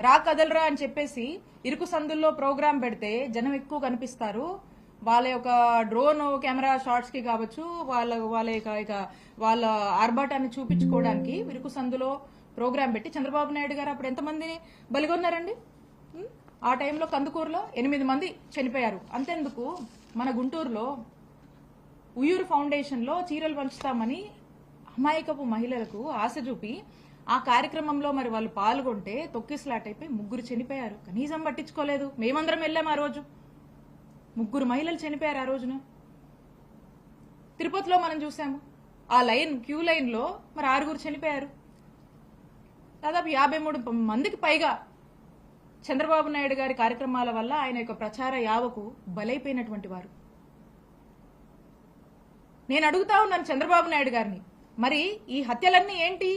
రా కదలరా అని చెప్పేసి ఇరుకు సందుల్లో ప్రోగ్రాం పెడితే జనం ఎక్కువ కనిపిస్తారు. వాళ్ళ యొక్క డ్రోన్ కెమెరా షాట్స్ కి కావచ్చు, వాళ్ళ ఆర్భాటాన్ని చూపించుకోవడానికి ఇరుకు సందులో ప్రోగ్రాం పెట్టి చంద్రబాబు నాయుడు గారు అప్పుడు ఎంతమందిని బలిగొన్నారండి? ఆ టైంలో కందుకూరులో 8 మంది చనిపోయారు. అంతెందుకు, మన గుంటూరులో ఉయ్యూరు ఫౌండేషన్ లో చీరలు పంచుతామని అమాయకపు మహిళలకు ఆశ చూపి ఆ కార్యక్రమంలో మరి వాళ్ళు పాల్గొంటే తొక్కిసలాట్ అయిపోయి 3 చనిపోయారు. కనీసం పట్టించుకోలేదు. మేమందరం వెళ్ళాం ఆ రోజు. 3 మహిళలు చనిపోయారు ఆ రోజున. తిరుపతిలో మనం చూసాము, ఆ క్యూ లైన్ లో మరి 6 చనిపోయారు. దాదాపు 53 మందికి పైగా చంద్రబాబు నాయుడు గారి కార్యక్రమాల వల్ల ఆయన యొక్క ప్రచార యావకు బలైపోయినటువంటి వారు. నేను అడుగుతా ఉన్నాను చంద్రబాబు నాయుడు గారిని, మరి ఈ హత్యలన్నీ ఏంటి?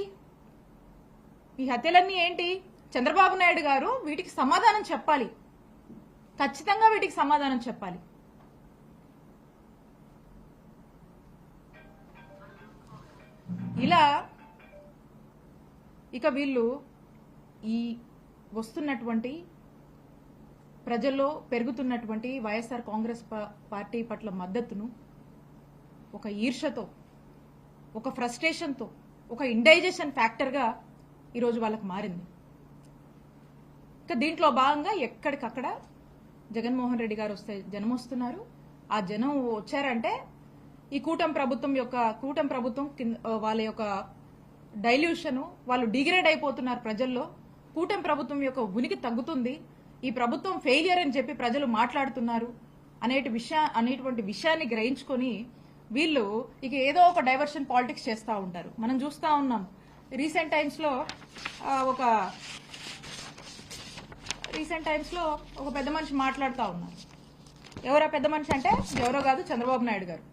ఈ హత్యలన్నీ ఏంటి? చంద్రబాబు నాయుడు గారు వీటికి సమాధానం చెప్పాలి. ఖచ్చితంగా వీటికి సమాధానం చెప్పాలి. ఇలా ఇక వీళ్ళు ఈ వస్తున్నటువంటి ప్రజల్లో పెరుగుతున్నటువంటి వైఎస్ఆర్ కాంగ్రెస్ పార్టీ పట్ల మద్దతును ఒక ఈర్షతో, ఒక ఫ్రస్ట్రేషన్తో, ఒక ఇండైజెషన్ ఫ్యాక్టర్గా ఈరోజు వాళ్ళకి మారింది. ఇక దీంట్లో భాగంగా ఎక్కడికక్కడ జగన్మోహన్ రెడ్డి గారు వస్తే జనం వస్తున్నారు. ఆ జనం వచ్చారంటే ఈ కూటమి ప్రభుత్వం వాళ్ళ యొక్క డైల్యూషన్, వాళ్ళు డిగ్రేడ్ అయిపోతున్నారు ప్రజల్లో. కూటమి ప్రభుత్వం యొక్క ఉనికి తగ్గుతుంది, ఈ ప్రభుత్వం ఫెయిలియర్ అని చెప్పి ప్రజలు మాట్లాడుతున్నారు అనేటువంటి విషయాన్ని గ్రహించుకొని వీళ్ళు ఇక ఏదో ఒక డైవర్షన్ పాలిటిక్స్ చేస్తూ ఉంటారు. మనం చూస్తూ ఉన్నాం రీసెంట్ టైమ్స్ లో ఒక పెద్ద మనిషి మాట్లాడుతూ ఉన్నారు. ఎవరో పెద్ద మనిషి అంటే ఎవరో కాదు, చంద్రబాబు నాయుడు గారు.